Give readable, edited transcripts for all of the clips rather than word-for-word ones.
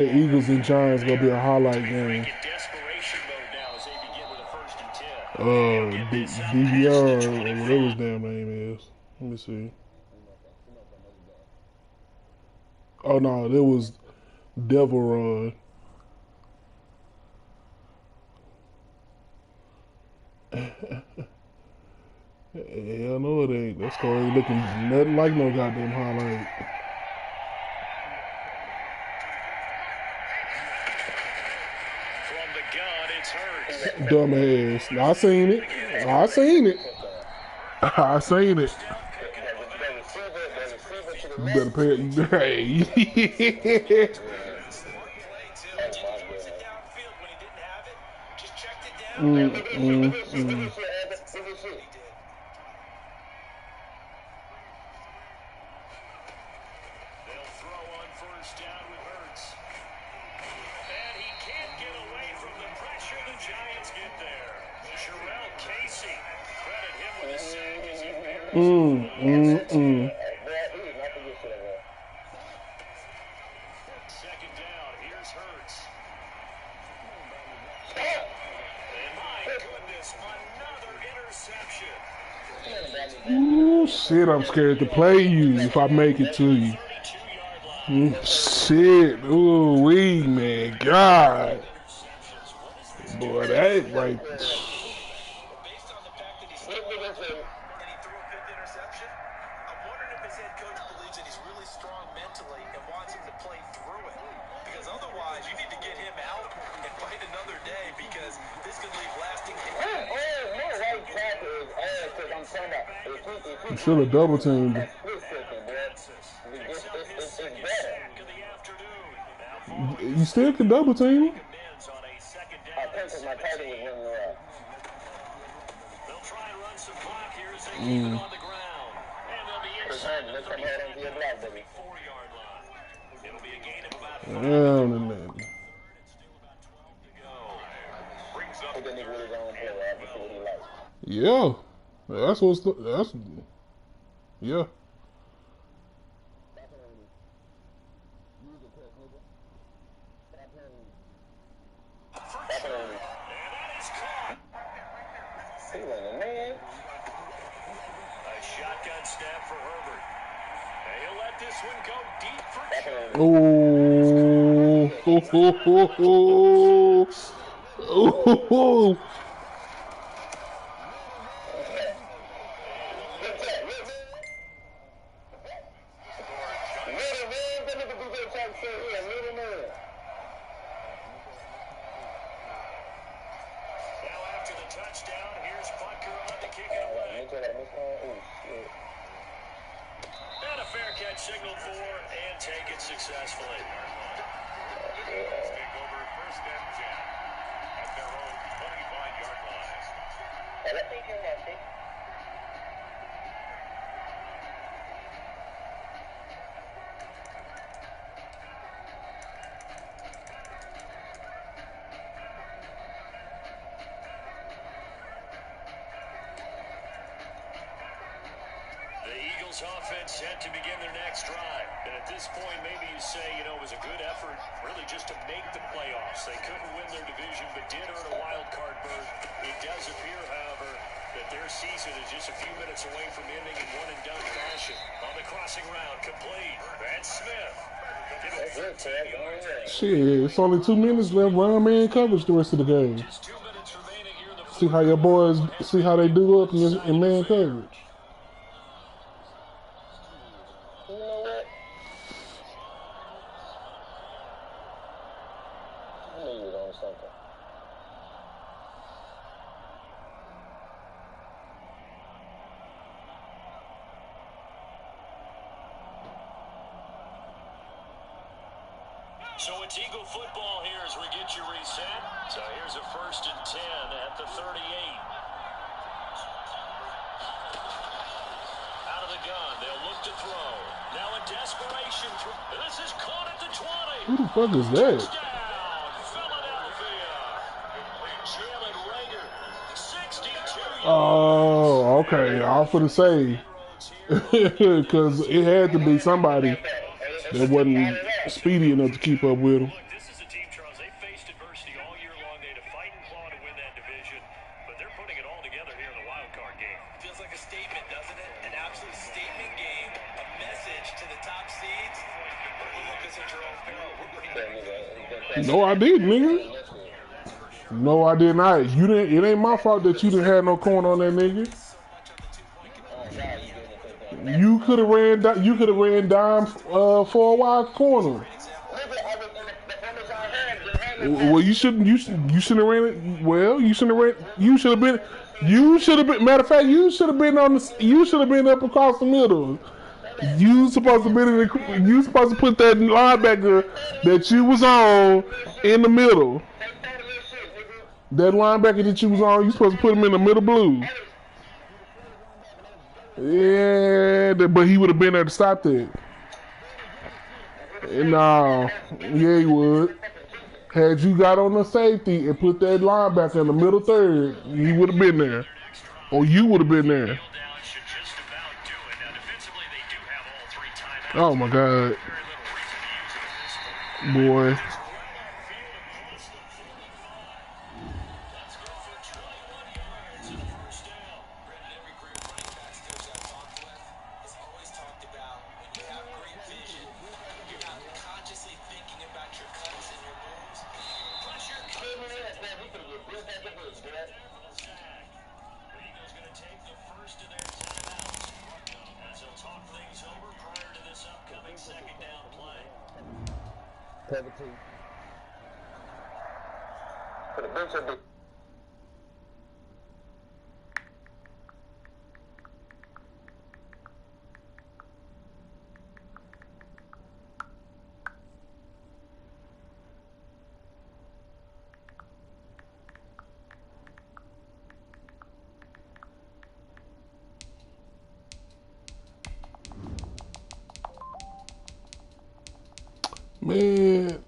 The Eagles and Giants gonna be a highlight game. DVR or whatever his damn name is. Let me see. Oh no, that was Devil Run. Hell no it ain't. That score ain't looking nothing like no goddamn highlight. From the gun, it's Hurts. Dumbass. I seen it. I seen it. I seen it. You better pay it. Hey. Second down, here's Hurts. And my goodness, another interception. Ooh, shit, I'm scared to play you if I make it to you. Shit, ooh, wee, man, God. Boy, that, like... You should have double teamed him. You still can double team him. Yeah, that's what's that's yeah. A shotgun snap for Herbert. He'll let this one go deep for touchdown. Here's Butker on to kick it away. And a fair catch signaled for and taken successfully. Take over first and 10 at their own 25-yard line. Offense set to begin their next drive. And at this point, maybe you say, it was a good effort really just to make the playoffs. They couldn't win their division, but did earn a wild card berth. It does appear, however, that their season is just a few minutes away from ending in one-and-done fashion. On the crossing route, complete. And Smith. Shit, it's only 2 minutes left. Run man coverage the rest of the game. See how your boys, see how they do up in man coverage. So it's Eagle football here as we get you reset. So here's a 1st and 10 at the 38. Out of the gun, they'll look to throw. Now in desperation, this is caught at the 20. Who the fuck is that? Philadelphia. Jalen Rager, 62. Oh, okay. I was gonna say, because it had to be somebody that wasn't speedy enough to keep up with him. No, I didn't, nigga. No, I did not. You didn't. It ain't my fault that you didn't have no corner on that nigga. You could have ran. You could have ran dime for a wide corner. Well, you shouldn't. You shouldn't have ran it. Well, you shouldn't have ran. You should have been. You should have been. Matter of fact, you should have been on the. You should have been up across the middle. You supposed to be. You supposed to put that linebacker that you was on in the middle. That linebacker that you was on, you supposed to put him in the middle blue. Yeah, but he would have been there to stop that. No, yeah, he would. Had you got on the safety and put that linebacker in the middle third, he would have been there. Or you would have been there. Oh my God. Boy. Man.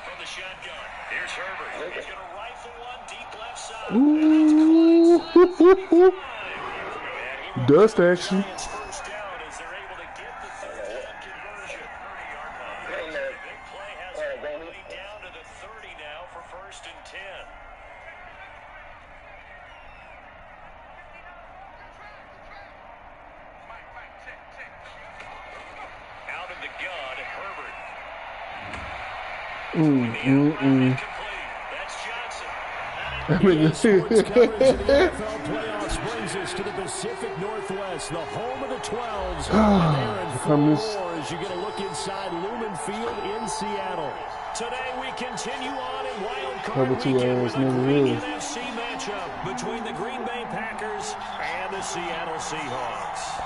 From the shotgun, here's Herbert. He's going to rifle one deep left side. Ooh. Dust action. First down as they're able to get the third down conversion. 30-yard line. Big play has it all the way down to the 30 now for first and 10. Out of the gun, Herbert. That's Johnson. Sports coverage of the NFL playoffs brings us to the Pacific Northwest, the home of the 12s. And they're in full roar as you get a look inside Lumen Field in Seattle. Today we continue on in Wild Card Weekend with a great NFC matchup between the Green Bay Packers and the Seattle Seahawks.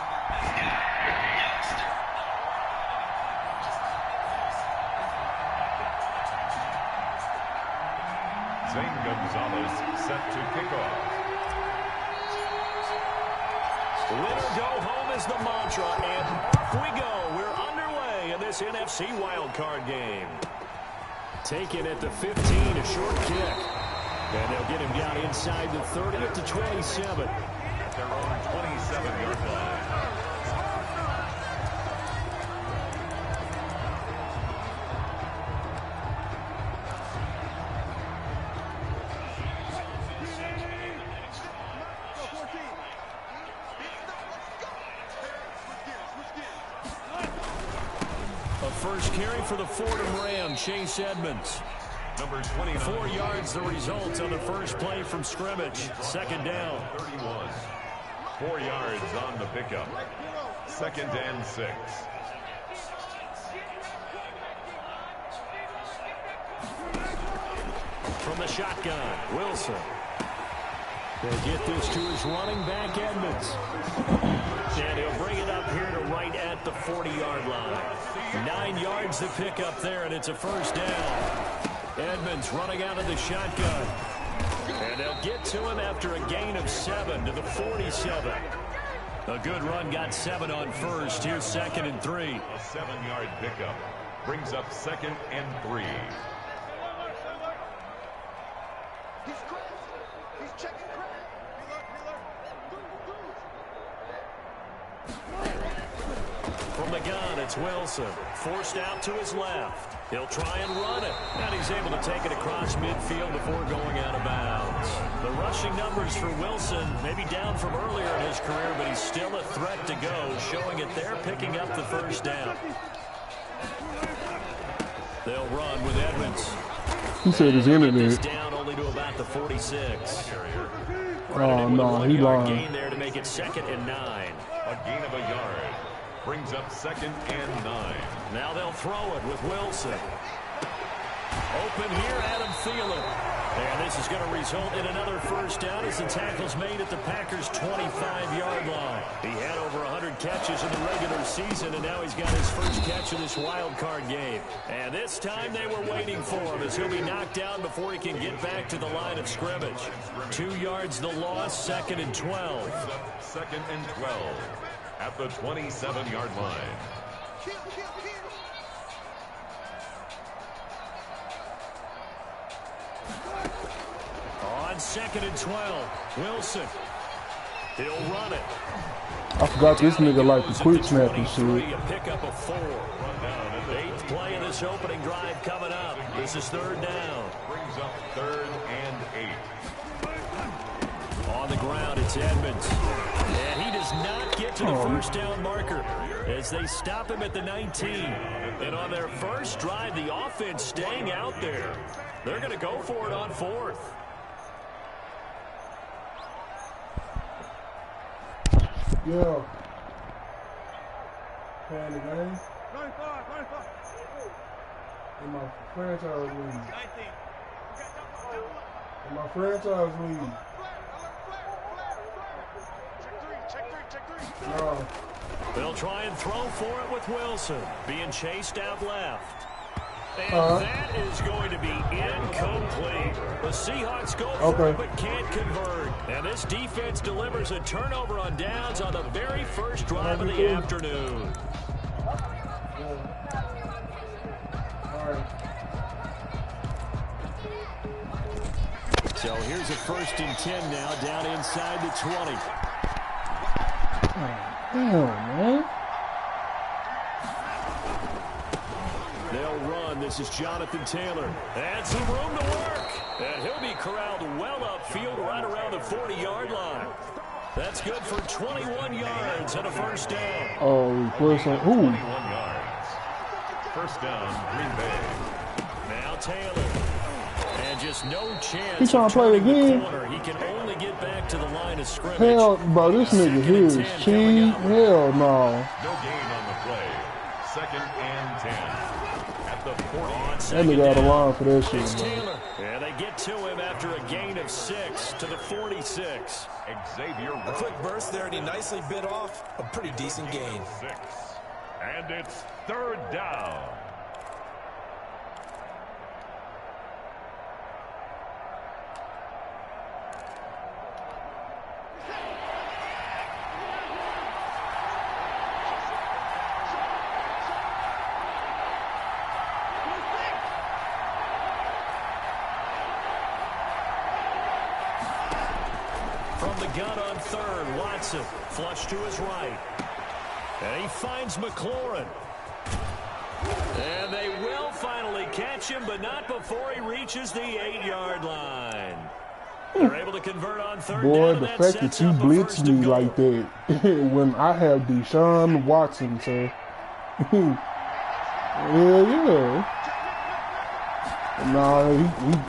Zane Gonzalez set to kick off. Win or go home is the mantra, and off we go. We're underway in this NFC wildcard game. Taken at the 15, a short kick. And they'll get him down inside the 30 at the 27. At their own 27-yard line. First carry for the Fordham Ram, Chase Edmonds. Number 29. 4 yards the result on the first play from scrimmage. Second down. 31. 4 yards on the pickup. Second and 6. From the shotgun, Wilson. They'll get this to his running back, Edmonds. And he'll bring it up here to right at the 40-yard line. 9 yards to pick up there, and it's a first down. Edmonds running out of the shotgun. And they'll get to him after a gain of 7 to the 47. A good run, got 7 on first. Here's second and 3. A 7-yard pickup brings up second and 3. From the gun, it's Wilson. Forced out to his left. He'll try and run it. And he's able to take it across midfield before going out of bounds. The rushing numbers for Wilson may be down from earlier in his career, but he's still a threat to go, showing it they're picking up the first down. They'll run with Edmonds. He said his internet. Down only to about the 46. Oh, no, he lying. Gain there to make it 2nd and 9. A gain of a yard brings up 2nd and 9. Now they'll throw it with Wilson. Open here, Adam Thielen. And this is going to result in another first down as the tackle's made at the Packers' 25-yard line. He had over 100 catches in the regular season, and now he's got his first catch of this wild card game. And this time they were waiting for him as he'll be knocked down before he can get back to the line of scrimmage. 2 yards the loss, 2nd and 12. 2nd and 12 at the 27-yard line. On 2nd and 12, Wilson. He'll run it. I forgot this nigga like the quick snap and shit. A pickup of 4. 8th play of this opening drive coming up. This is 3rd down. Brings up 3rd and 8. On the ground, it's Edmonds. And he does not get to the first down marker as they stop him at the 19. And on their first drive, the offense staying out there. They're going to go for it on 4th. Yeah. Playing the game. In my franchise league. In my franchise league. No. They'll try and throw for it with Wilson. Being chased out left. And that is going to be incomplete. The Seahawks go for it but can't convert. And this defense delivers a turnover on downs on the very first drive of the afternoon. So here's a 1st and 10 now down inside the 20. Damn, man. They'll run. This is Jonathan Taylor. And some room to work. And he'll be corralled well upfield right around the 40-yard line. That's good for 21 yards and a first down. Oh, person. Who? 21 yards. First down, Green Bay. Now Taylor. And just no chance. He's trying to play again. He can only get back to the line of scrimmage. Hell, bro, this nigga here is cheap. Hell no. No gain on the play. 2nd and 10. At the 40. That nigga out of line for that shit, Taylor. Yeah, they get to him after a gain of 6 to the 46. Xavier A quick burst there, and he nicely bit off a pretty decent gain. 6. And it's 3rd down. From the gun on 3rd, Watson. Flush to his right. And he finds McLaurin. And they will finally catch him, but not before he reaches the 8-yard line. They're able to convert on 3rd Boy, down. the fact that you blitz me like that when I have Deshaun Watson, sir. Yeah. Nah,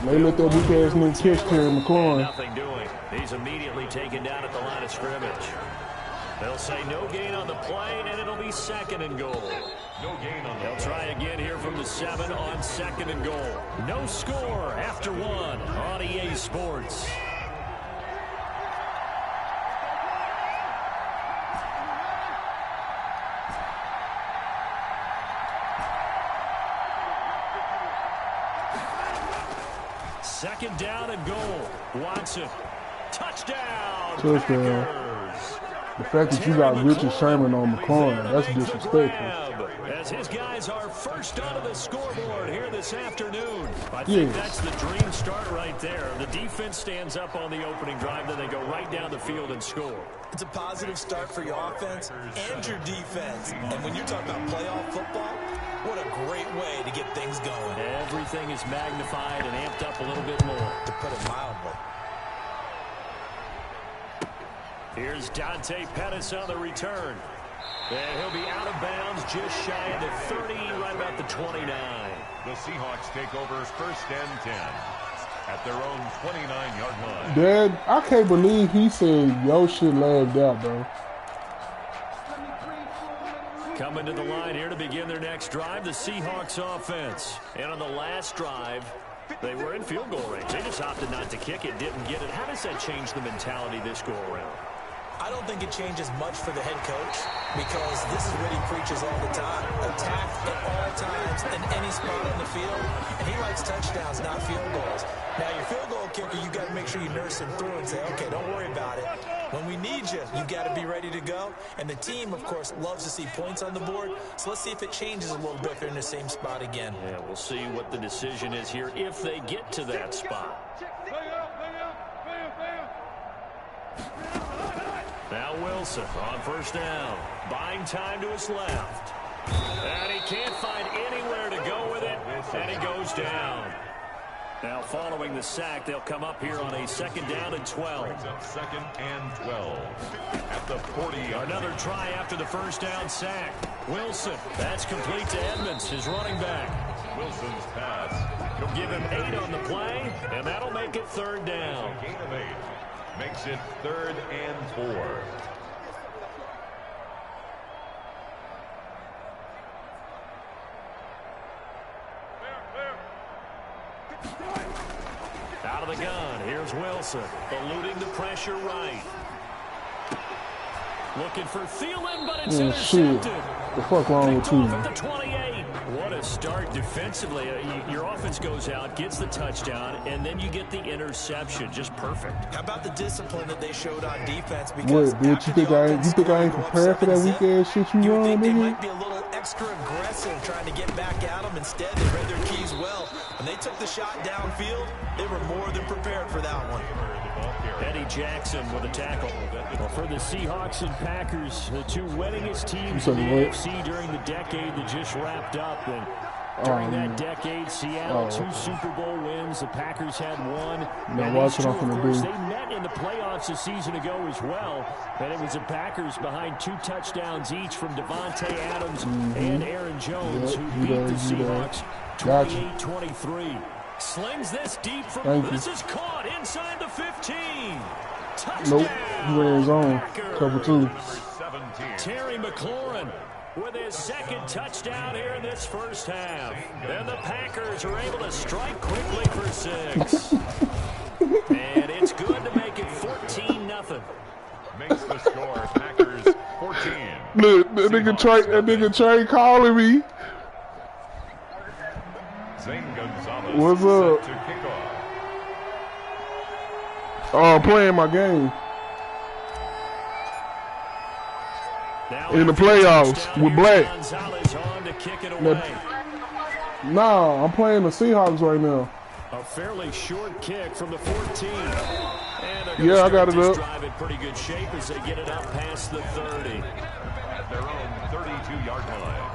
they let that weak ass nigga catch Terry McLaurin. Nothing doing. He's immediately taken down at the line of scrimmage. They'll say no gain on the play, and it'll be 2nd and goal. No gain on the They'll try again here from the 7 on 2nd and goal. No score after 1 on EA Sports. Second down and goal. Watson. Touchdown. Packers. The fact that you got Richard Sherman on McLaurin, that's disrespectful. As his guys are first onto the scoreboard here this afternoon. I think that's the dream start right there. The defense stands up on the opening drive, then they go right down the field and score. It's a positive start for your offense and your defense. And when you're talking about playoff football, what a great way to get things going. Everything is magnified and amped up a little bit more, to put it mildly. Here's Dante Pettis on the return. And he'll be out of bounds just shy of the 30, right about the 29. The Seahawks take over first and 10 at their own 29-yard line. Dad, I can't believe he said yo shit lagged out, bro. Coming to the line here to begin their next drive, the Seahawks offense. And on the last drive, they were in field goal range. They just opted not to kick it, didn't get it. How does that change the mentality this go around? I don't think it changes much for the head coach because this is what he preaches all the time. Attack at all times in any spot on the field. And he likes touchdowns, not field goals. Now, your field goal kicker, you got to make sure you nurse him through and say, okay, don't worry about it. When we need you, you got to be ready to go. And the team, of course, loves to see points on the board. So let's see if it changes a little bit if they're in the same spot again. Yeah, we'll see what the decision is here if they get to that spot. Now Wilson on first down. Buying time to his left. And he can't find anywhere to go with it. And he goes down. Now following the sack, they'll come up here on a second down and 12. Second and 12 at the 40. Another try after the first down sack. Wilson, that's complete to Edmonds, his running back. Wilson's pass. He'll give him 8 on the play, and that'll make it third down. Gain of 8. Makes it 3rd and 4. Out of the gun, here's Wilson, eluding the pressure right. Looking for Thielen, but it's intercepted. Shit. The fuck wrong with you? At the 28. What a start defensively. Your offense goes out, gets the touchdown, and then you get the interception. Just perfect. How about the discipline that they showed on defense? Because what, bitch? You think I ain't prepared for that weak ass shit you run, think they nigga? might be a little extra aggressive trying to get back at them. Instead, they read their keys well. When they took the shot downfield, they were more than prepared for that one. Eddie Jackson with a tackle. Well, for the Seahawks and Packers, the two winningest teams in the AFC during the decade that just wrapped up. And during that decade, Seattle 2 Super Bowl wins. The Packers had 1. Now watch what I'm gonna do. They met in the playoffs a season ago as well. And it was the Packers behind 2 touchdowns each from Devontae Adams and Aaron Jones, who beat the Seahawks 28-23. Slings this deep from this is caught inside the 15. Touchdown. Nope, he ran his own. Cover 2. Terry McLaurin with his second touchdown here in this first half. And the Packers are able to strike quickly for 6. And it's good to make it 14-0. Makes the score Packers 14. Look, that nigga Trey calling me. Zane Gonzalez. What's up? To kick off. Oh, I'm playing my game. In the playoffs with Black. Nah, I'm playing the Seahawks right now. A fairly short kick from the 14. Yeah, I got it up. Drive in pretty good shape as they get it up past the 30. At their own 32-yard line.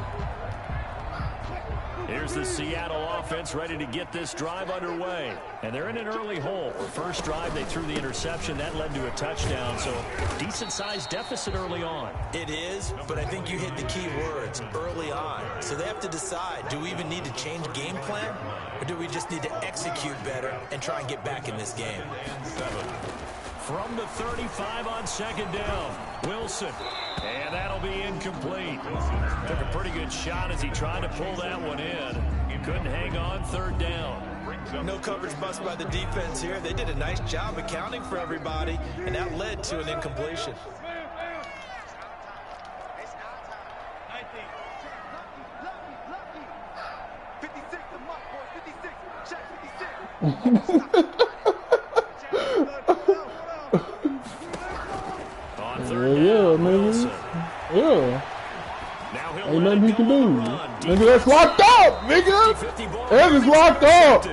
Here's the Seattle offense ready to get this drive underway. And they're in an early hole. The first drive, they threw the interception. That led to a touchdown. So decent-sized deficit early on. It is, but I think you hit the key words, early on. So they have to decide, do we even need to change game plan? Or do we just need to execute better and try and get back in this game? From the 35 on second down, Wilson. And that'll be incomplete. Took a pretty good shot as he tried to pull that one in. He couldn't hang on third down. No coverage bust by the defense here. They did a nice job accounting for everybody, and that led to an incompletion. Yeah, nigga. Yeah. Ain't nothing he can do. Nigga, that's locked up, nigga. That is locked up.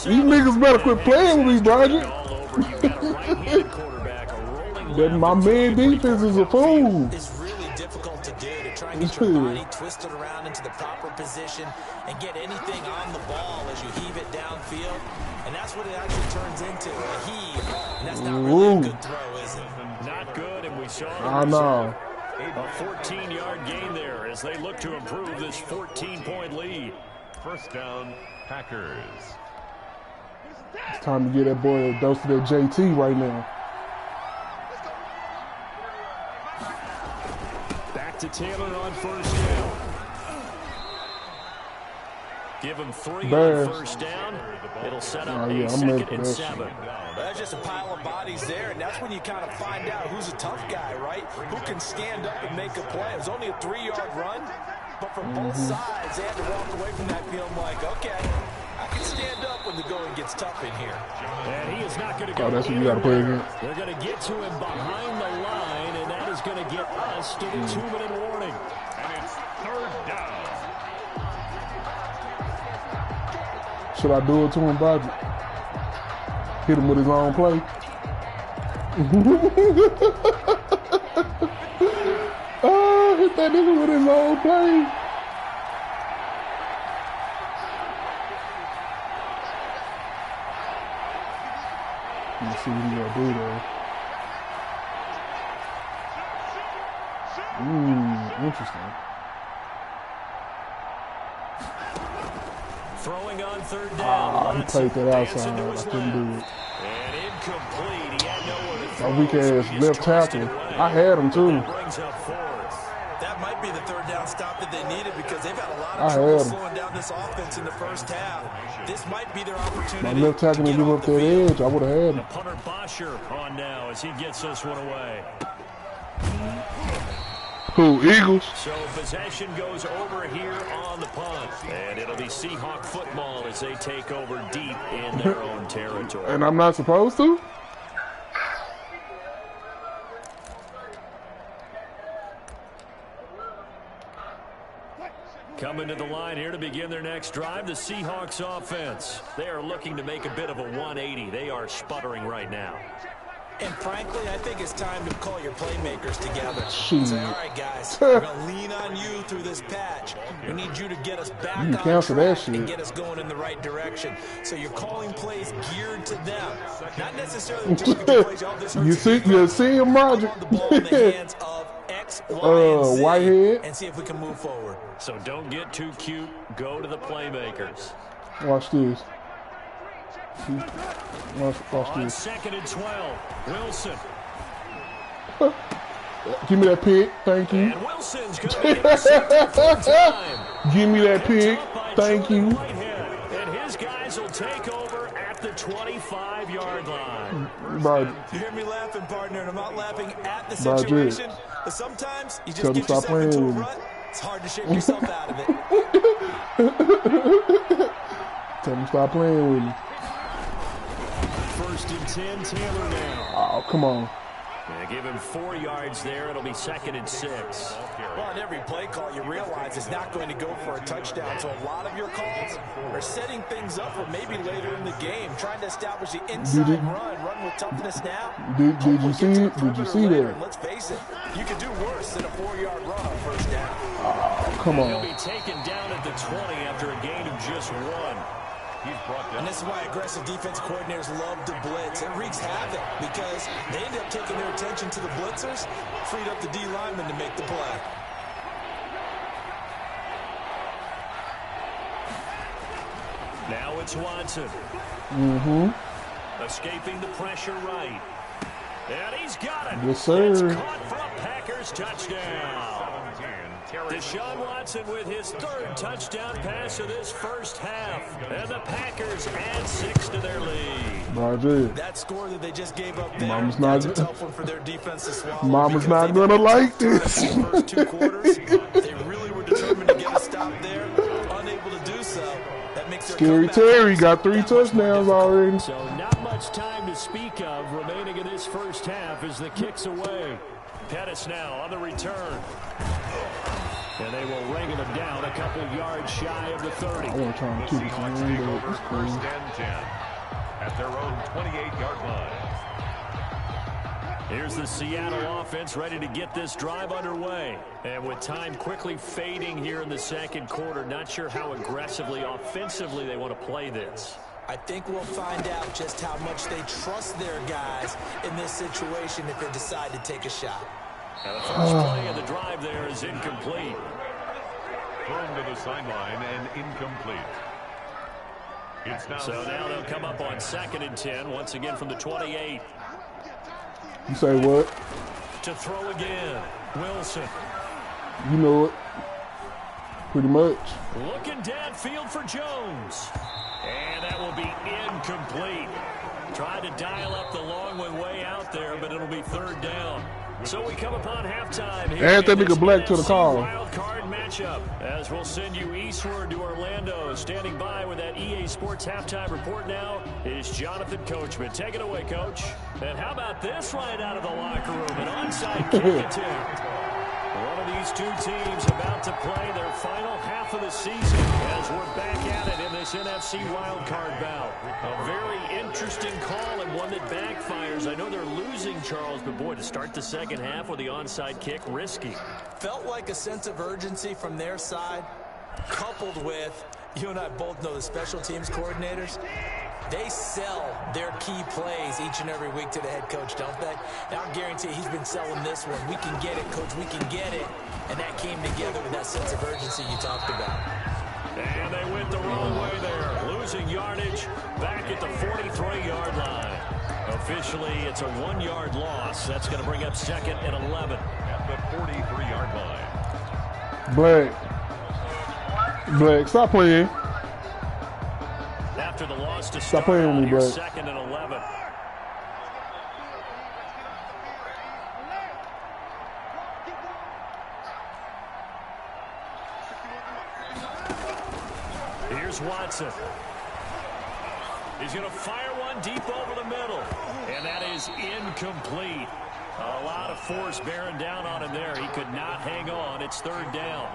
These niggas better quit playing with me, Broderick. That my man defense is a fool. It's really difficult to do, to try and get your body twisted around into the proper position and get anything on the ball as you heave it downfield. And that's what it actually turns into, a heave. And that's not really a good throw, is it? Not good, and we saw I know. a 14-yard gain there as they look to improve this 14-point lead. First down, Packers. It's time to get that boy a dose of that JT right now. Back to Taylor on first down. Give him 3 on first down. It'll set up a second and 7. That's just a pile of bodies there, and that's when you kind of find out who's a tough guy, right? Who can stand up and make a play. It was only a 3-yard run, but from both sides, they had to walk away from that feeling like, okay, I can stand up when the going gets tough in here. And he is not going to go. Oh, that's what you got to play again. They're going to get to him behind the line, and that is going to get us to the 2-minute warning. And it's third down. Should I do it to him, Budget? Hit him with his own play. Oh, hit that nigga with his own play. Let's see what he's gonna do though. Interesting. Throwing on third down. He played that outside. I couldn't do it. And incomplete. He had nowhere to throw. My weak ass left tackle. I had him too. Brings up fourth. That might be the third down stop that they needed because they've had a lot of trouble slowing down this offense in the first half. This might be their opportunity. My left tackle to give up that edge. I would have had him. Punter Bosher on now as he gets this one away. Who, Eagles? So possession goes over here on the punt. And it'll be Seahawk football as they take over deep in their own territory. And I'm not supposed to? Coming to the line here to begin their next drive, the Seahawks offense. They are looking to make a bit of a 180. They are sputtering right now. And frankly, I think it's time to call your playmakers together. Say, all right, guys, we're going to lean on you through this patch. We need you to get us back on track and get us going in the right direction. So you're calling plays geared to them. Not necessarily targeting plays. You see him, Roger? The ball in the hands of X, Y, and Z, Whitehead. and see if we can move forward. So don't get too cute. Go to the playmakers. Watch this. Watch On this. 2nd and 12, Wilson. Give me that pick. Thank you. And Wilson's going to get the time. Give me that pick. Thank you. And his guys will take over at the 25-yard line. Bro, You hear me laughing, partner, and I'm not laughing at the situation. But sometimes you just Tell get him stop yourself into a playing. rut. It's hard to shake yourself out of it. tell him stop playing with me. 1st and 10, Taylor now. Oh, come on. They give him 4 yards there. It'll be 2nd and 6. Well, on every play call, you realize it's not going to go for a touchdown. So a lot of your calls are setting things up for maybe later in the game, trying to establish the inside run with toughness now. Did you see it? Did you see that? Let's face it, you could do worse than a 4-yard run on first down. Oh, come He'll on. be taken down at the 20 after a gain of just 1. He's brought down. And this is why aggressive defensive coordinators love to blitz. It wreaks havoc because they end up taking their attention to the blitzers, freed up the D lineman to make the play. Now it's Watson. Escaping the pressure right. And he's got it. Yes, sir. It's caught for a Packers touchdown. Deshaun Watson with his 3rd touchdown pass of this first half. And the Packers add 6 to their lead. Roger. That score that they just gave up there, Mama's not that's a tough one for their defense to swallow. Mama's not gonna like this. The first 2 quarters, they really were determined to get a stop there, unable to do so. That makes their Scary comeback Terry got 3 that much more touchdowns difficult. already. So not much time to speak of remaining in this first half as the kick's away. Pettis now on the return. And they will ring him down a couple yards shy of the 30. I want to try and keep it Seahawks clean, take but over it's first cool. and 10 at their own 28-yard line. Here's the Seattle offense ready to get this drive underway. And with time quickly fading here in the second quarter, not sure how aggressively, offensively they want to play this. I think we'll find out just how much they trust their guys in this situation if they decide to take a shot. Now the first play of the drive there is incomplete. Thrown to the sideline and incomplete. So now they'll come up on 2nd and 10, once again from the 28. You say what? To throw again, Wilson. You know it. Pretty much. Looking downfield for Jones. And that will be incomplete. Tried to dial up the long one way out there, but it'll be 3rd down. So we come upon halftime here. Add that nigga Black to the call. Wild card matchup as we'll send you eastward to Orlando. Standing by with that EA Sports halftime report now is Jonathan Coachman. Take it away, Coach. And how about this right out of the locker room? An onside kick attempt. One of these two teams about to play their final half of the season as we're back at it in this NFC wildcard bout. A very interesting call and one that backfires. I know they're losing, Charles, but boy, to start the second half with the onside kick, risky. Felt like a sense of urgency from their side, coupled with, you and I both know the special teams coordinators, they sell their key plays each and every week to the head coach, don't they? Now, I guarantee he's been selling this one. We can get it, coach, we can get it. And that came together with that sense of urgency you talked about. And they went the wrong way there. Losing yardage back at the 43-yard line. Officially, it's a 1-yard loss. That's going to bring up 2nd and 11. At the 43-yard line. Black, stop playing. After the loss to stop playing with me, Black. 2nd and 11. Here's Watson. He's going to fire one deep over the middle. And that is incomplete. A lot of force bearing down on him there. He could not hang on. It's 3rd down.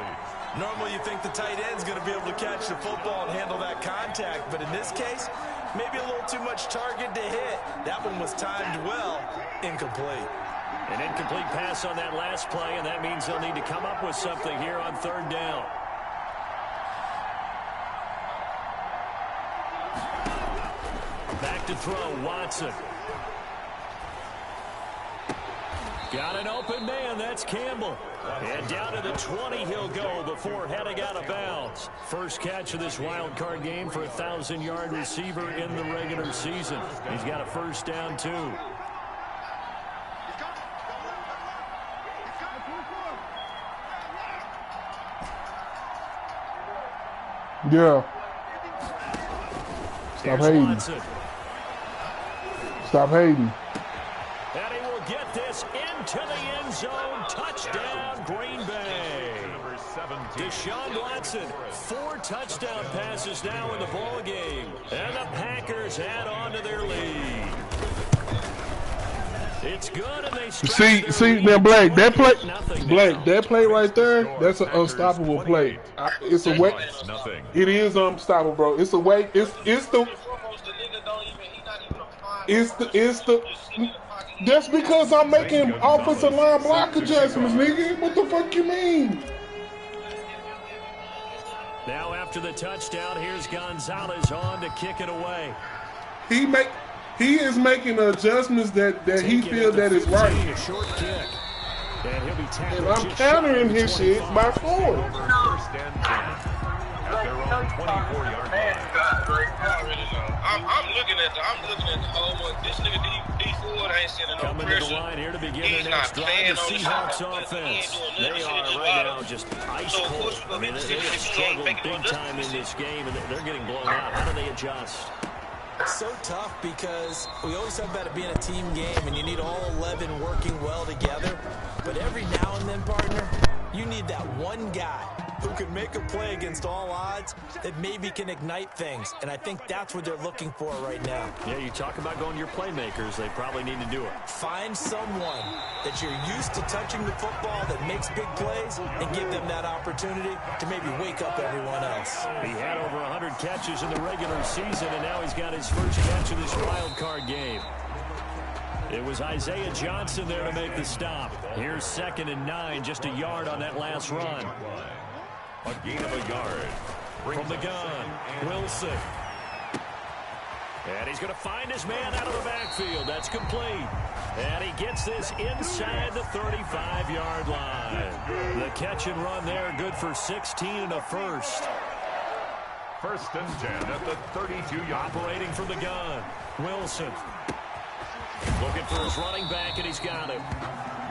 Normally you think the tight end's going to be able to catch the football and handle that contact. But in this case, maybe a little too much target to hit. That one was timed well. Incomplete. An incomplete pass on that last play, and that means they'll need to come up with something here on 3rd down. Back to throw, Watson. Got an open man, that's Campbell. And down to the 20 he'll go before heading out of bounds. First catch of this wild card game for a 1,000-yard receiver in the regular season. He's got a 1st down, too. Yeah. Stop hating. Watson. Stop hating. And he will get this into the end zone. Touchdown, Green Bay. Deshaun Watson, 4 touchdown passes now in the ball game. And the Packers add on to their lead. It's good, and they see now, Blake, that play right there, that's an unstoppable play. It's a way. It is unstoppable, bro. It's a way. It's the. That's because I'm making offensive line block adjustments, nigga. What the fuck you mean? Now after the touchdown, here's Gonzalez on to kick it away. He is making adjustments that he feels that is right. A short kick. And he'll be tackled. And I'm countering his shit by 4. First and 10 at their own 24-yard line. I'm looking at the whole one. This nigga D4 ain't sending no Coming pressure. to the line here to begin their next drive. The Seahawks offense. They are right now just ice cold. I mean, they have struggled big time in this game, and they're getting blown out. How do they adjust? So tough because we always talk about it being a team game and you need all 11 working well together. But every now and then, partner, you need that one guy who can make a play against all odds that maybe can ignite things. And I think that's what they're looking for right now. Yeah, you talk about going to your playmakers. They probably need to do it. Find someone that you're used to touching the football that makes big plays and give them that opportunity to maybe wake up everyone else. He had over 100 catches in the regular season, and now he's got his first catch of this wild card game. It was Isaiah Johnson there to make the stop. Here's 2nd and 9, just a yard on that last run. A gain of a yard. From the gun, Wilson. And he's going to find his man out of the backfield. That's complete. And he gets this inside the 35-yard line. The catch and run there, good for 16 and a first. 1st and 10 at the 32-yard. Operating from the gun, Wilson. Looking for his running back, and he's got him.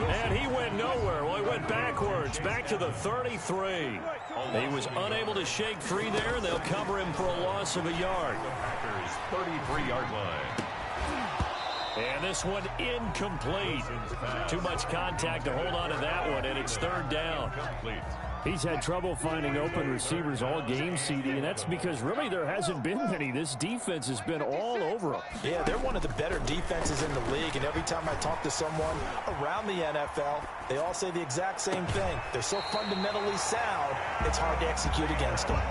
And he went nowhere. Well, he went backwards, back to the 33. He was unable to shake free there, and they'll cover him for a loss of a yard. Packers 33-yard line. And this one incomplete. Too much contact to hold on to that one, and it's 3rd down. He's had trouble finding open receivers all game, CD, and that's because really there hasn't been many. This defense has been all over them. Yeah, they're one of the better defenses in the league, and every time I talk to someone around the NFL, they all say the exact same thing. They're so fundamentally sound, it's hard to execute against them.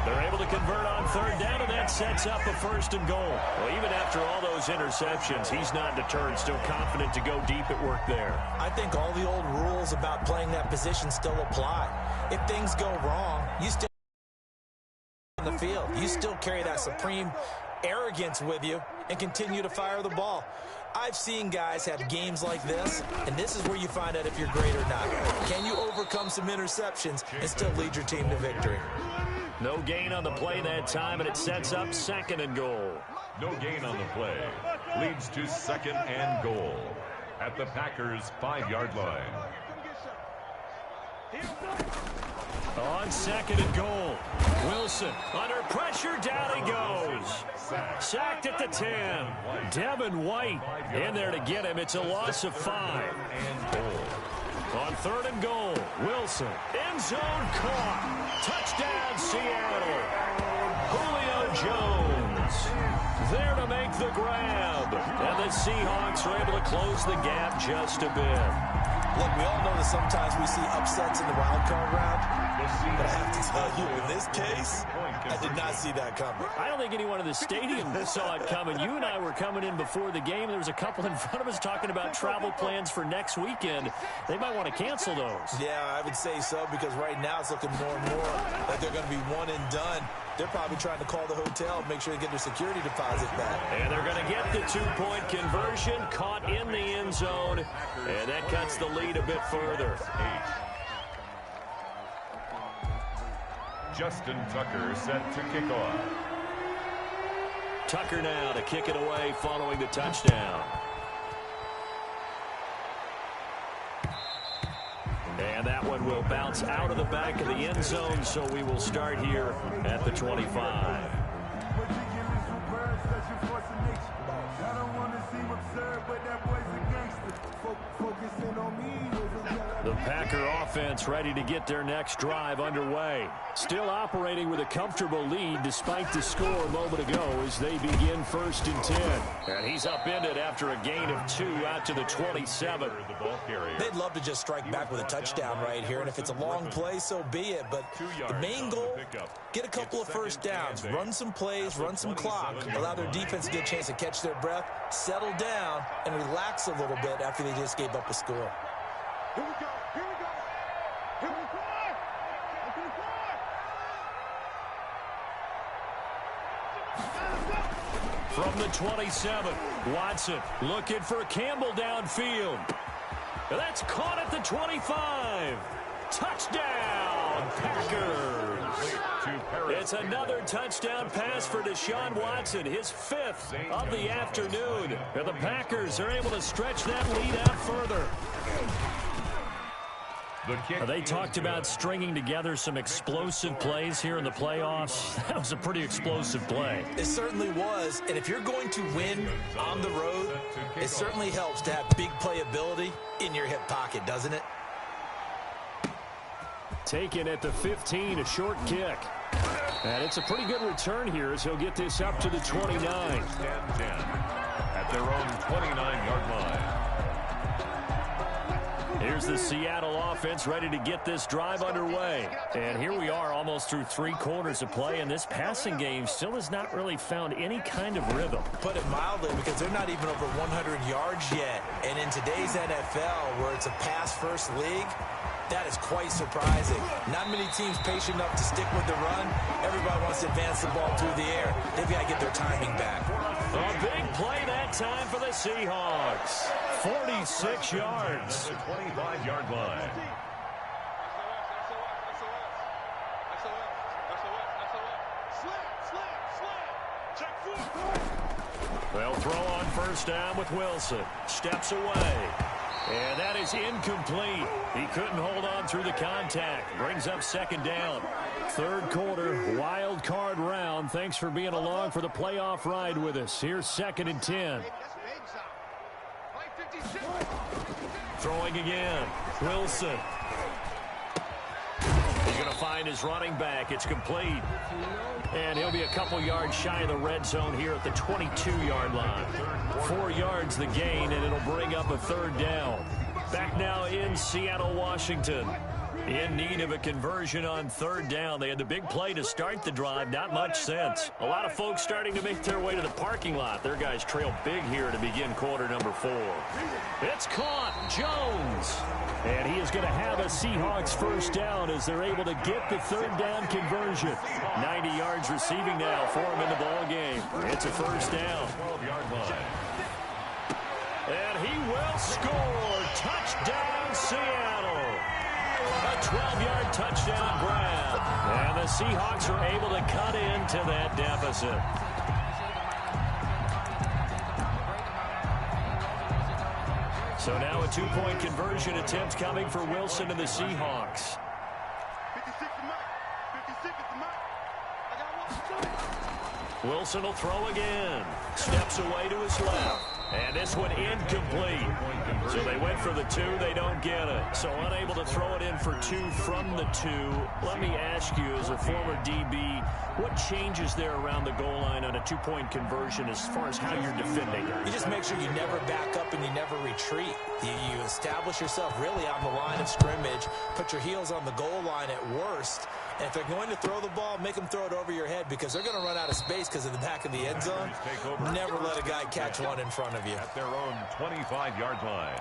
They're able to convert on 3rd down, and that sets up a 1st and goal. Well, even after all those interceptions, he's not deterred, still confident to go deep at work there. I think all the old rules about playing that position still apply. If things go wrong, you still in the field. You still carry that supreme arrogance with you and continue to fire the ball. I've seen guys have games like this, and this is where you find out if you're great or not. Can you overcome some interceptions and still lead your team to victory? No gain on the play that time, and it sets up 2nd and goal. No gain on the play. Leads to 2nd and goal at the Packers' 5-yard line. On 2nd and goal, Wilson under pressure, down he goes. Sacked at the 10. Devin White in there to get him. It's a loss of 5. On 3rd and goal, Wilson, end zone caught. Touchdown, Seattle. Julio Jones there to make the grab. And the Seahawks are able to close the gap just a bit. Look, we all know that sometimes we see upsets in the wild card round, but I have to tell you, in this case, I did not see that coming. I don't think anyone in the stadium saw it coming. You and I were coming in before the game. There was a couple in front of us talking about travel plans for next weekend. They might want to cancel those. Yeah, I would say so, because right now it's looking more and more like they're going to be one and done. They're probably trying to call the hotel and make sure they get their security deposit back. And they're going to get the 2-point conversion, caught in the end zone, and that cuts the lead a bit further. Justin Tucker set to kick off. Tucker now to kick it away following the touchdown. And that one will bounce out of the back of the end zone, so we will start here at the 25. The Packer offense ready to get their next drive underway. Still operating with a comfortable lead despite the score a moment ago as they begin 1st and 10. And he's upended after a gain of 2 out to the 27. They'd love to just strike back with a touchdown right here, and if it's a long play, so be it. But the main goal, get a couple of 1st downs, run some plays, run some clock, allow their defense to get a chance to catch their breath, settle down, and relax a little bit after they just gave up a score. Here we go. Here we go. Here we go. From the 27, Watson looking for Campbell downfield. That's caught at the 25. Touchdown, Packers. It's another touchdown pass for Deshaun Watson, his 5th of the afternoon. And the Packers are able to stretch that lead out further. They talked about stringing together some explosive plays here in the playoffs. That was a pretty explosive play. It certainly was, and if you're going to win on the road, it certainly helps to have big playability in your hip pocket, doesn't it? Taken at the 15, a short kick. And it's a pretty good return here as he'll get this up to the 29. 10-10 at their own 29-yard line. Here's the Seattle offense ready to get this drive underway. And here we are almost through 3 quarters of play, and this passing game still has not really found any kind of rhythm. Put it mildly, because they're not even over 100 yards yet. And in today's NFL, where it's a pass-first league, that is quite surprising. Not many teams patient enough to stick with the run. Everybody wants to advance the ball through the air. They've got to get their timing back. A big play that time for the Seahawks. 46 yards. The 25-yard line. They'll throw on first down with Wilson. Steps away. And that is incomplete. He couldn't hold on through the contact. Brings up second down. Third quarter, wild card round. Thanks for being along for the playoff ride with us. Here's 2nd and 10. Throwing again. Wilson. He's going to find his running back. It's complete. And he'll be a couple yards shy of the red zone here at the 22-yard line. 4 yards the gain, and it'll bring up a third down. Back now in Seattle, Washington. In need of a conversion on third down. They had the big play to start the drive. Not much sense. A lot of folks starting to make their way to the parking lot. Their guys trail big here to begin quarter number 4. It's caught. Jones. And he is going to have a Seahawks first down as they're able to get the third down conversion. 90 yards receiving now for him in the ball game. It's a first down. 12-yard line. And he will score. Touchdown, Seattle. A 12-yard touchdown grab. And the Seahawks are able to cut into that deficit. So now a 2-point conversion attempt coming for Wilson and the Seahawks. Wilson will throw again. Steps away to his left. And this one incomplete. So they went for the 2. They don't get it. So unable to throw it in for 2 from the 2. Let me ask you, as a former DB, what changes there around the goal line on a 2-point conversion as far as how you're defending? You just make sure you never back up and you never retreat. You establish yourself really on the line of scrimmage. Put your heels on the goal line at worst. And if they're going to throw the ball, make them throw it over your head, because they're going to run out of space because of the back of the end zone. Never let a guy catch one in front of you. At their own 25-yard line.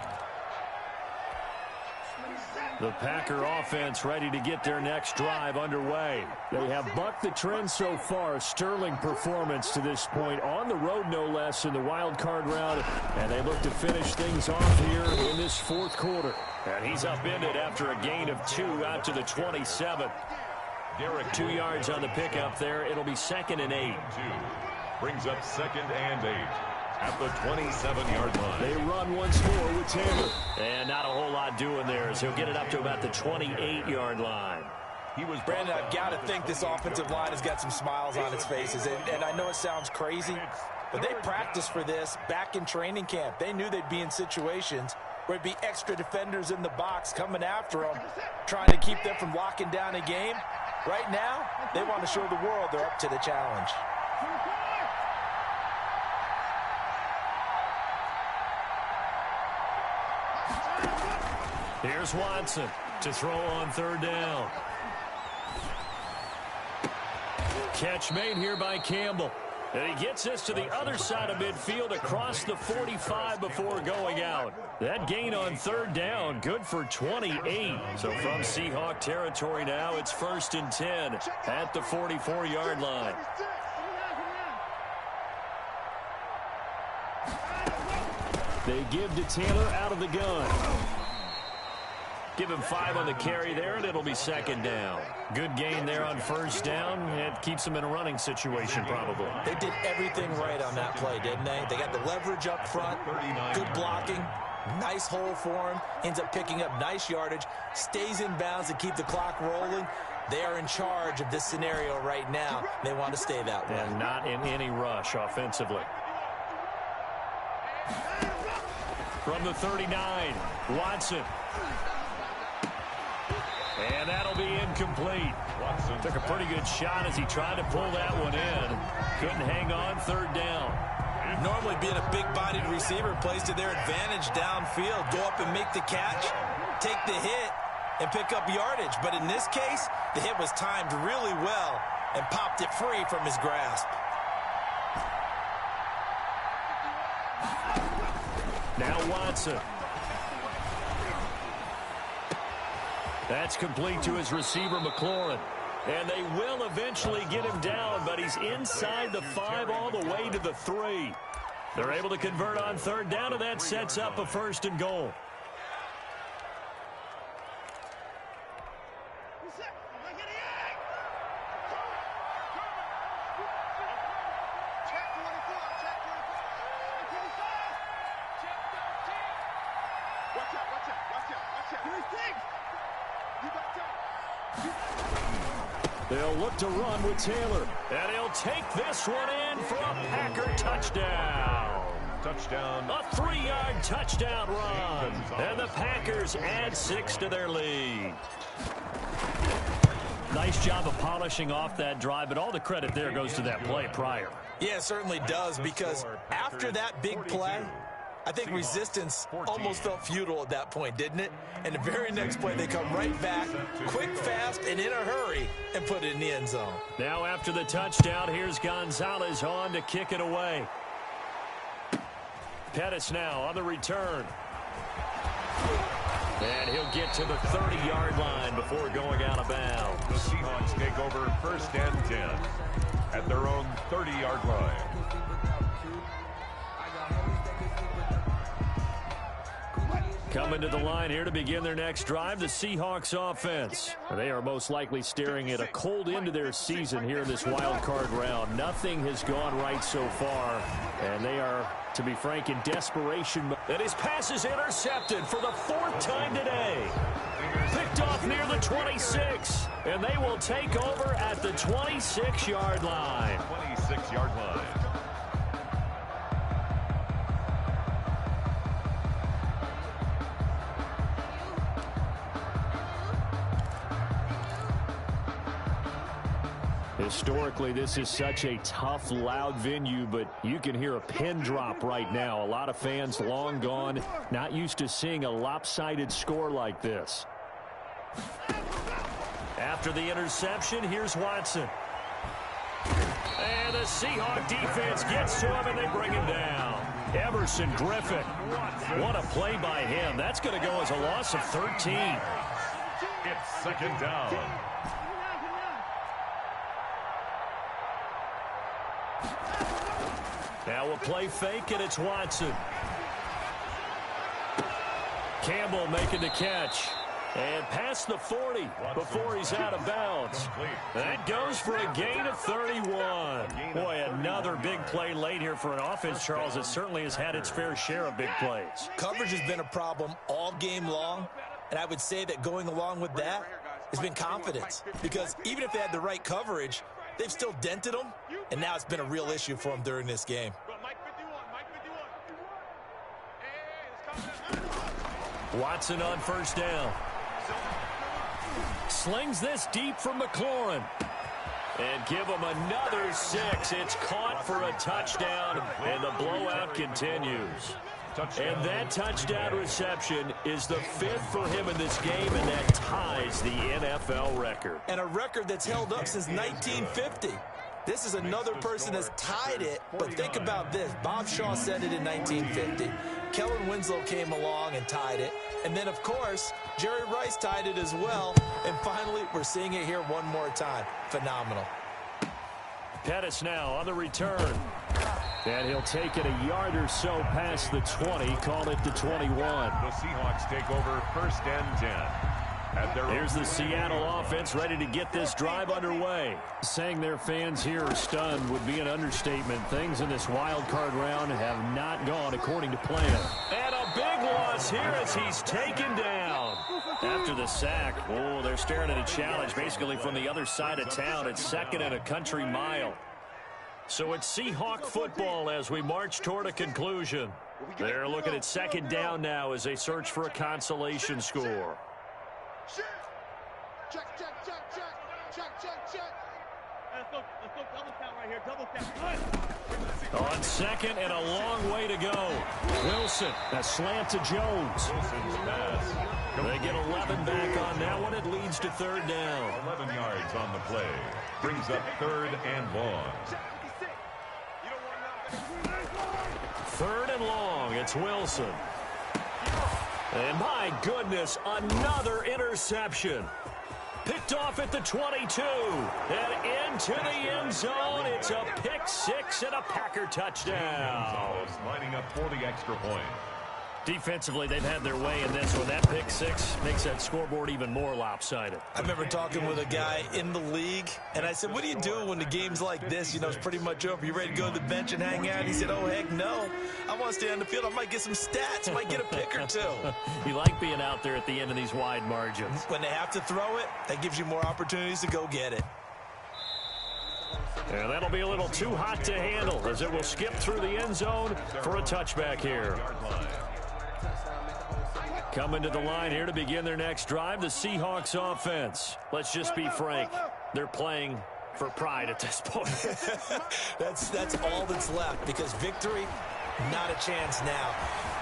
The Packer offense ready to get their next drive underway. They have bucked the trend so far. Sterling performance to this point. On the road, no less, in the wild card round. And they look to finish things off here in this 4th quarter. And he's upended after a gain of 2 out to the 27. Derek, 2 yards on the pickup there. It'll be 2nd and 8. 2 brings up 2nd and 8 at the 27-yard line. They run once more with Taylor. And not a whole lot doing there, as he'll get it up to about the 28-yard line. Brandon, I've got to think this offensive line has got some smiles on its faces. And I know it sounds crazy, but they practiced for this back in training camp. They knew they'd be in situations where it'd be extra defenders in the box coming after them, trying to keep them from locking down a game. Right now, they want to show the world they're up to the challenge. Here's Watson to throw on third down. Catch made here by Campbell. And he gets this to the other side of midfield across the 45 before going out. That gain on third down, good for 28. So from Seahawk territory now, it's 1st and 10 at the 44-yard line. They give to Taylor out of the gun. Give him 5 on the carry there, and it'll be 2nd down. Good gain there on first down. It keeps them in a running situation, probably. They did everything right on that play, didn't they? They got the leverage up front, good blocking, nice hole for him, ends up picking up nice yardage, stays in bounds to keep the clock rolling. They are in charge of this scenario right now. They want to stay that way. And not in any rush offensively. From the 39, Watson. And that'll be incomplete. Watson took a pretty good shot as he tried to pull that one in. Couldn't hang on third down. Normally being a big-bodied receiver plays to their advantage downfield. Go up and make the catch. take the hit and pick up yardage. But in this case, the hit was timed really well and popped it free from his grasp. Now Watson. That's complete to his receiver, McLaurin. And they will eventually get him down, but he's inside the 5 all the way to the 3. They're able to convert on third down, and that sets up a 1st and goal. They'll look to run with Taylor. And he'll take this one in for a Packer touchdown. Touchdown. A 3-yard touchdown run. And the Packers add 6 to their lead. Nice job of polishing off that drive, but all the credit there goes to that play prior. Yeah, it certainly does, because after that big play, I think resistance almost felt futile at that point, didn't it? And the very next play, they come right back, quick, fast, and in a hurry, and put it in the end zone. Now after the touchdown, here's Gonzalez on to kick it away. Pettis now on the return. And he'll get to the 30-yard line before going out of bounds. The Seahawks take over 1st and 10 at their own 30-yard line. Coming to the line here to begin their next drive, the Seahawks offense. They are most likely staring at a cold end to their season here in this wild card round. Nothing has gone right so far, and they are, to be frank, in desperation. And his pass is intercepted for the 4th time today. Picked off near the 26, and they will take over at the 26-yard line. 26-yard line. Historically, this is such a tough, loud venue, but you can hear a pin drop right now. A lot of fans long gone, not used to seeing a lopsided score like this. After the interception, here's Watson. And the Seahawk defense gets to him, and they bring him down. Everson Griffin. What a play by him. That's going to go as a loss of 13. It's 2nd down. Now a play fake, and it's Watson. Campbell making the catch. And past the 40 before he's out of bounds. That goes for a gain of 31. Boy, another big play late here for an offense, Charles, that certainly has had its fair share of big plays. Coverage has been a problem all game long, and I would say that going along with that has been confidence. Because even if they had the right coverage, they've still dented them, and now it's been a real issue for them during this game. Watson on 1st down. Slings this deep from McLaurin. And give him another 6. It's caught for a touchdown, and the blowout continues. And that touchdown reception is the 5th for him in this game, and that ties the NFL record. And a record that's held up since 1950. This is another person that's tied it, but think about this. Bob Shaw said it in 1950. Kellen Winslow came along and tied it. And then, of course, Jerry Rice tied it as well. And finally, we're seeing it here one more time. Phenomenal. Pettis now on the return. And he'll take it a yard or so past the 20, call it the 21. The Seahawks take over 1st and 10. Here's the Seattle offense ready to get this drive underway. Saying their fans here are stunned would be an understatement. Things in this wild card round have not gone according to plan. And a big loss here as he's taken down. After the sack, oh, they're staring at a challenge basically from the other side of town. It's 2nd and a country mile. So it's Seahawk football as we march toward a conclusion. They're looking at 2nd down now as they search for a consolation score. Check, check, check, check, check, check, check. On second and a long way to go. Wilson, a slant to Jones. Wilson's pass. They get 11 back on that one. It leads to third down. 11 yards on the play. Brings up third and long. Third and long. It's Wilson. And my goodness, another interception. Picked off at the 22. And into the end zone. It's a pick six and a Packer touchdown. Lining up for the extra point. Defensively, they've had their way in this one. That pick six makes that scoreboard even more lopsided. I remember talking with a guy in the league, and I said, what do you do when the game's like this? You know, it's pretty much over. You ready to go to the bench and hang out? He said, oh, heck no. I want to stay on the field. I might get some stats. Might get a pick or two. You like being out there at the end of these wide margins. When they have to throw it, that gives you more opportunities to go get it. And that'll be a little too hot to handle as it will skip through the end zone for a touchback here. Coming to the line here to begin their next drive, the Seahawks offense. Let's just be frank. They're playing for pride at this point. That's all that's left, because victory, not a chance now.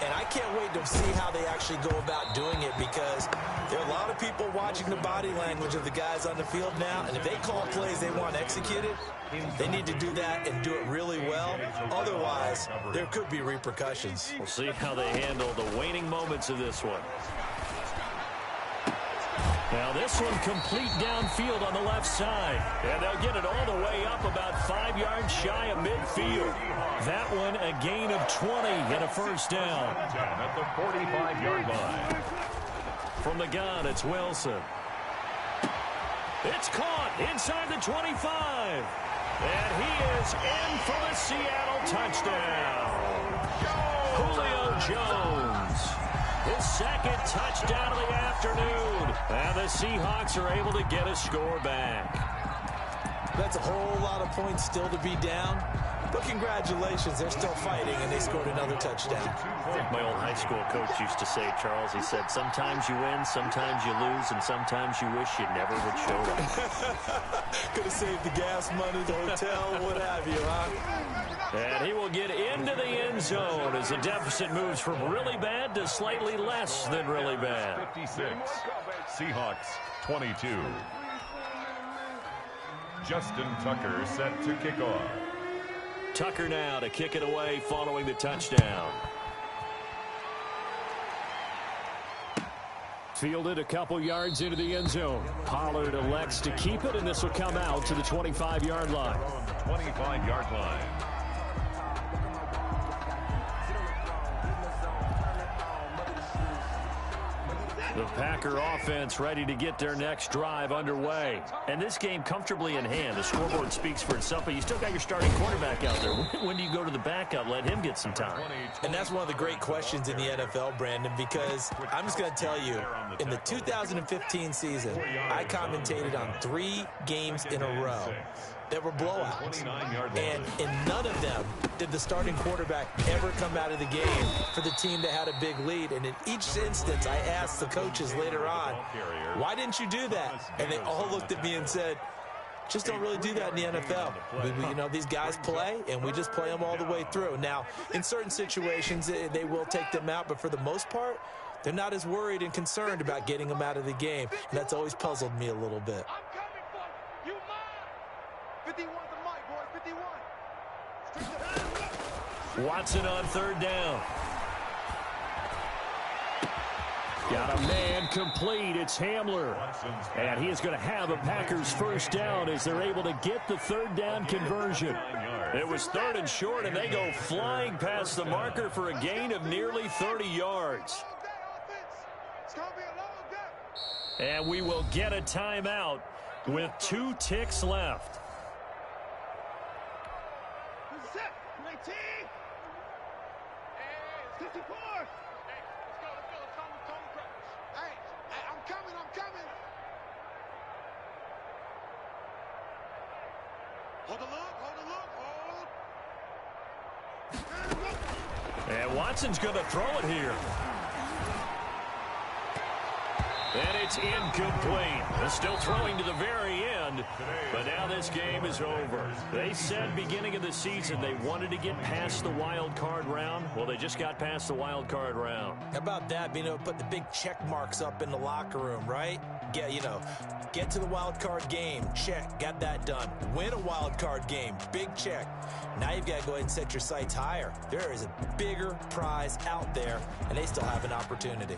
And I can't wait to see how they actually go about doing it, because there are a lot of people watching the body language of the guys on the field now, and if they call plays they want executed, they need to do that and do it really well. Otherwise, there could be repercussions. We'll see how they handle the waning moments of this one. Now this one complete downfield on the left side. And they'll get it all the way up about 5 yards shy of midfield. That one a gain of 20 and a first down. At the 45-yard line. From the gun, it's Wilson. It's caught inside the 25. And he is in for the Seattle touchdown. Julio Jones. His second touchdown of the afternoon. And the Seahawks are able to get a score back. That's a whole lot of points still to be down. But congratulations, they're still fighting, and they scored another touchdown. My old high school coach used to say, Charles, he said, sometimes you win, sometimes you lose, and sometimes you wish you never would show up. Could have saved the gas money, the hotel, what have you, huh? And he will get into the end zone as the deficit moves from really bad to slightly less than really bad. 56. Seahawks 22. Justin Tucker set to kick off. Tucker now to kick it away following the touchdown. Fielded a couple yards into the end zone. Pollard elects to keep it, and this will come out to the 25-yard line. 25-yard line. The Packer offense ready to get their next drive underway. And this game comfortably in hand. The scoreboard speaks for itself, but you still got your starting quarterback out there. When do you go to the backup? Let him get some time. And that's one of the great questions in the NFL, Brandon, because I'm just going to tell you, in the 2015 season, I commentated on 3 games in a row that were blowouts. And in none of them did the starting quarterback ever come out of the game for the team that had a big lead. And in each instance, I asked the coaches later on, why didn't you do that? And they all looked at me and said, just don't really do that in the NFL. You know, these guys play, and we just play them all the way through. Now, in certain situations, they will take them out, but for the most part, they're not as worried and concerned about getting them out of the game. And that's always puzzled me a little bit. 51 the mic, boys, 51. Watson on third down. Got a man complete. It's Hamler. And he is going to have a Packers first down as they're able to get the third down conversion. It was third and short, and they go flying past the marker for a gain of nearly 30 yards. And we will get a timeout with 2 ticks left. 19. Hey, 54. Hey, let's go. Hey, I'm coming. Hold the look. And Watson's going to throw it here. And it's incomplete. They're still throwing to the very end, but now this game is over. They said beginning of the season they wanted to get past the wild card round. Well, they just got past the wild card round. How about that, being able to put the big check marks up in the locker room, right? Get to the wild card game. Check. Got that done. Win a wild card game. Big check. Now you've got to go ahead and set your sights higher. There is a bigger prize out there, and they still have an opportunity.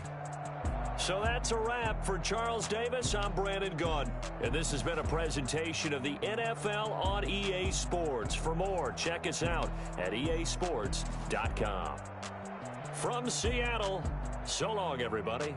So that's a wrap for Charles Davis. I'm Brandon Gaudin, and this has been a presentation of the NFL on EA Sports. For more, check us out at easports.com. From Seattle, so long, everybody.